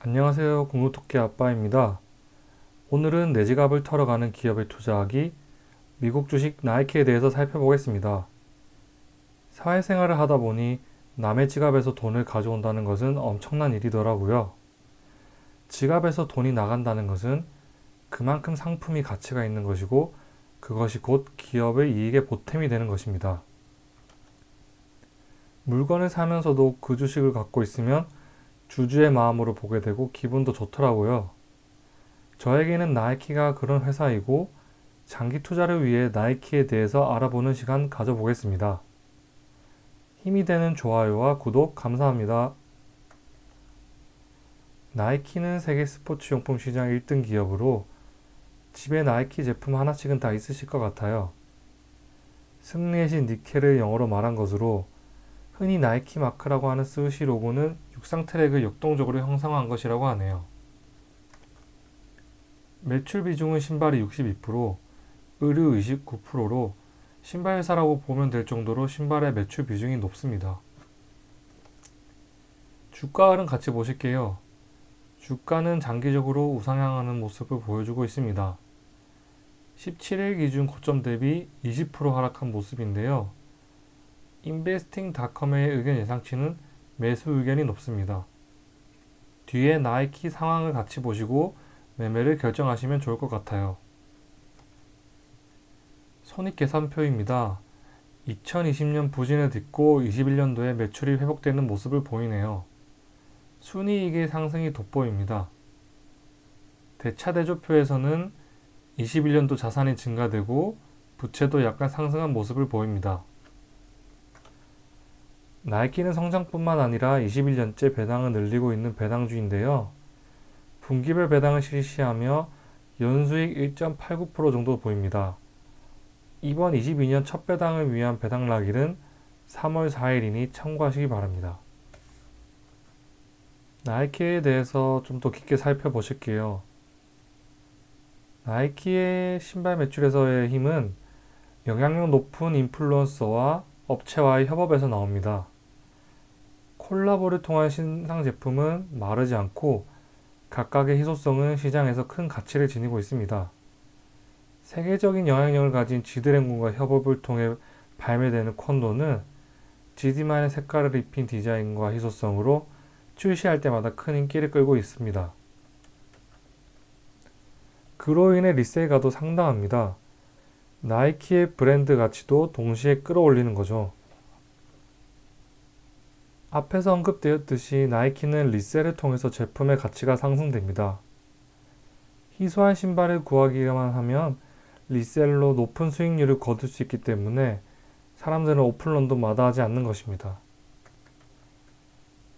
안녕하세요. 공유토끼 아빠입니다. 오늘은 내 지갑을 털어가는 기업에 투자하기, 미국 주식 나이키에 대해서 살펴보겠습니다. 사회생활을 하다 보니 남의 지갑에서 돈을 가져온다는 것은 엄청난 일이더라고요. 지갑에서 돈이 나간다는 것은 그만큼 상품이 가치가 있는 것이고, 그것이 곧 기업의 이익의 보탬이 되는 것입니다. 물건을 사면서도 그 주식을 갖고 있으면 주주의 마음으로 보게 되고 기분도 좋더라고요. 저에게는 나이키가 그런 회사이고 장기 투자를 위해 나이키에 대해서 알아보는 시간 가져보겠습니다. 힘이 되는 좋아요와 구독 감사합니다. 나이키는 세계 스포츠 용품 시장 1등 기업으로 집에 나이키 제품 하나씩은 다 있으실 것 같아요. 승리의 신 니케를 영어로 말한 것으로 흔히 나이키 마크라고 하는 스우시 로고는 육상 트랙을 역동적으로 형상화한 것이라고 하네요. 매출 비중은 신발이 62%, 의류 29%로 신발 회사라고 보면 될 정도로 신발의 매출 비중이 높습니다. 주가를 같이 보실게요. 주가는 장기적으로 우상향하는 모습을 보여주고 있습니다. 17일 기준 고점 대비 20% 하락한 모습인데요. 인베스팅닷컴의 의견 예상치는 매수 의견이 높습니다. 뒤에 나이키 상황을 같이 보시고 매매를 결정하시면 좋을 것 같아요. 손익계산표입니다. 2020년 부진을 딛고 21년도에 매출이 회복되는 모습을 보이네요. 순이익의 상승이 돋보입니다. 대차대조표에서는 21년도 자산이 증가되고 부채도 약간 상승한 모습을 보입니다. 나이키는 성장뿐만 아니라 21년째 배당을 늘리고 있는 배당주인데요. 분기별 배당을 실시하며 연수익 1.89% 정도 보입니다. 이번 22년 첫 배당을 위한 배당 날일은 3월 4일이니 참고하시기 바랍니다. 나이키에 대해서 좀 더 깊게 살펴보실게요. 나이키의 신발 매출에서의 힘은 영향력 높은 인플루언서와 업체와의 협업에서 나옵니다. 콜라보를 통한 신상 제품은 마르지 않고 각각의 희소성은 시장에서 큰 가치를 지니고 있습니다. 세계적인 영향력을 가진 지드래곤과 협업을 통해 발매되는 콘도는 지디만의 색깔을 입힌 디자인과 희소성으로 출시할 때마다 큰 인기를 끌고 있습니다. 그로 인해 리세가도 상당합니다. 나이키의 브랜드 가치도 동시에 끌어올리는 거죠. 앞에서 언급되었듯이 나이키는 리셀을 통해서 제품의 가치가 상승됩니다. 희소한 신발을 구하기만 하면 리셀로 높은 수익률을 거둘 수 있기 때문에 사람들은 오픈런도 마다하지 않는 것입니다.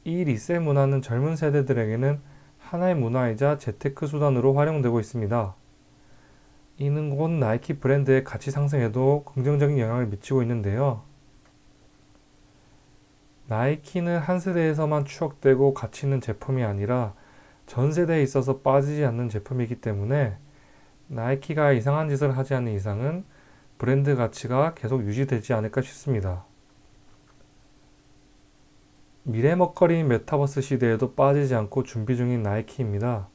이 리셀 문화는 젊은 세대들에게는 하나의 문화이자 재테크 수단으로 활용되고 있습니다. 이는 곧 나이키 브랜드의 가치 상승에도 긍정적인 영향을 미치고 있는데요. 나이키는 한 세대에서만 추억되고 가치 있는 제품이 아니라 전 세대에 있어서 빠지지 않는 제품이기 때문에 나이키가 이상한 짓을 하지 않는 이상은 브랜드 가치가 계속 유지되지 않을까 싶습니다. 미래 먹거리인 메타버스 시대에도 빠지지 않고 준비 중인 나이키입니다.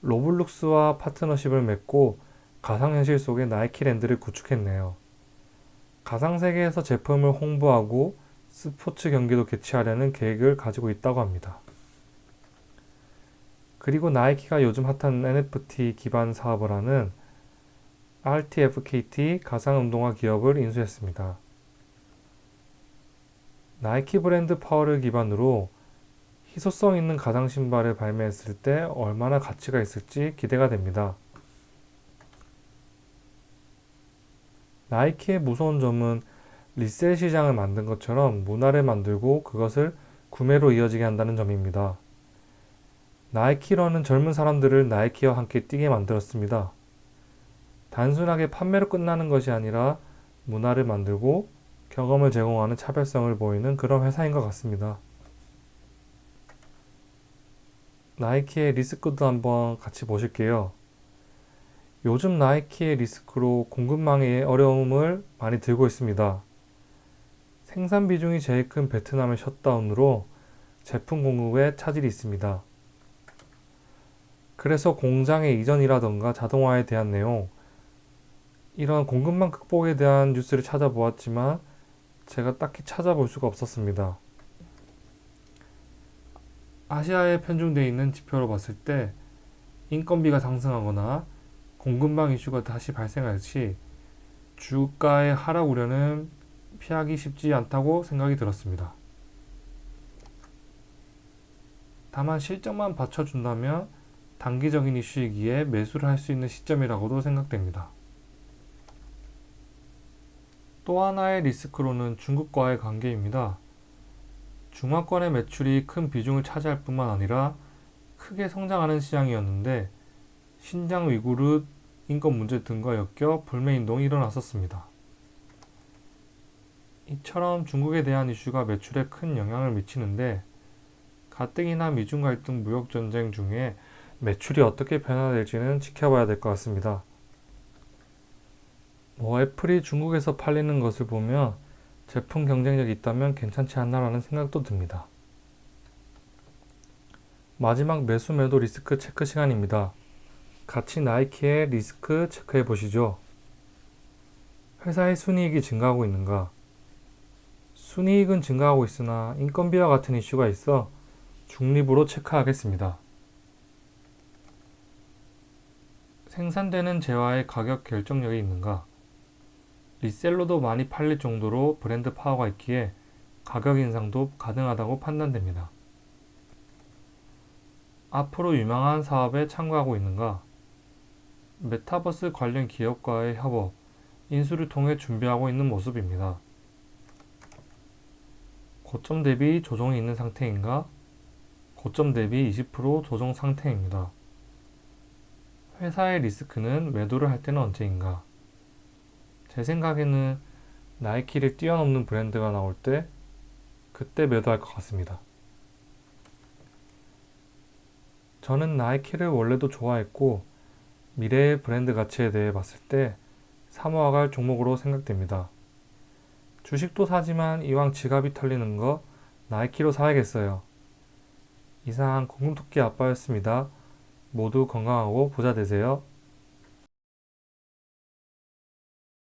로블록스와 파트너십을 맺고 가상현실 속의 나이키랜드를 구축했네요. 가상세계에서 제품을 홍보하고 스포츠 경기도 개최하려는 계획을 가지고 있다고 합니다. 그리고 나이키가 요즘 핫한 NFT 기반 사업을 하는 RTFKT 가상운동화 기업을 인수했습니다. 나이키 브랜드 파워를 기반으로 희소성 있는 가상 신발을 발매했을 때 얼마나 가치가 있을지 기대가 됩니다. 나이키의 무서운 점은 리셀 시장을 만든 것처럼 문화를 만들고 그것을 구매로 이어지게 한다는 점입니다. 나이키런은 젊은 사람들을 나이키와 함께 뛰게 만들었습니다. 단순하게 판매로 끝나는 것이 아니라 문화를 만들고 경험을 제공하는 차별성을 보이는 그런 회사인 것 같습니다. 나이키의 리스크도 한번 같이 보실게요. 요즘 나이키의 리스크로 공급망의 어려움을 많이 들고 있습니다. 생산 비중이 제일 큰 베트남의 셧다운으로 제품 공급에 차질이 있습니다. 그래서 공장의 이전이라던가 자동화에 대한 내용, 이런 공급망 극복에 대한 뉴스를 찾아보았지만 제가 딱히 찾아볼 수가 없었습니다. 아시아에 편중되어 있는 지표로 봤을 때 인건비가 상승하거나 공급망 이슈가 다시 발생할 시 주가의 하락 우려는 피하기 쉽지 않다고 생각이 들었습니다. 다만 실적만 받쳐준다면 단기적인 이슈이기에 매수를 할 수 있는 시점이라고도 생각됩니다. 또 하나의 리스크로는 중국과의 관계입니다. 중화권의 매출이 큰 비중을 차지할 뿐만 아니라 크게 성장하는 시장이었는데 신장 위구르 인권 문제 등과 엮여 불매운동이 일어났었습니다. 이처럼 중국에 대한 이슈가 매출에 큰 영향을 미치는데 가뜩이나 미중 갈등 무역 전쟁 중에 매출이 어떻게 변화될지는 지켜봐야 될 것 같습니다. 애플이 중국에서 팔리는 것을 보면 제품 경쟁력이 있다면 괜찮지 않나라는 생각도 듭니다. 마지막 매수 매도 리스크 체크 시간입니다. 같이 나이키의 리스크 체크해 보시죠. 회사의 순이익이 증가하고 있는가? 순이익은 증가하고 있으나 인건비와 같은 이슈가 있어 중립으로 체크하겠습니다. 생산되는 재화의 가격 결정력이 있는가? 리셀로도 많이 팔릴 정도로 브랜드 파워가 있기에 가격 인상도 가능하다고 판단됩니다. 앞으로 유망한 사업에 참가하고 있는가? 메타버스 관련 기업과의 협업, 인수를 통해 준비하고 있는 모습입니다. 고점 대비 조정이 있는 상태인가? 고점 대비 20% 조정 상태입니다. 회사의 리스크는 매도를 할 때는 언제인가? 제 생각에는 나이키를 뛰어넘는 브랜드가 나올 때 그때 매도할 것 같습니다. 저는 나이키를 원래도 좋아했고 미래의 브랜드 가치에 대해 봤을 때 사모아갈 종목으로 생각됩니다. 주식도 사지만 이왕 지갑이 털리는 거 나이키로 사야겠어요. 이상 공금토끼 아빠였습니다. 모두 건강하고 부자 되세요.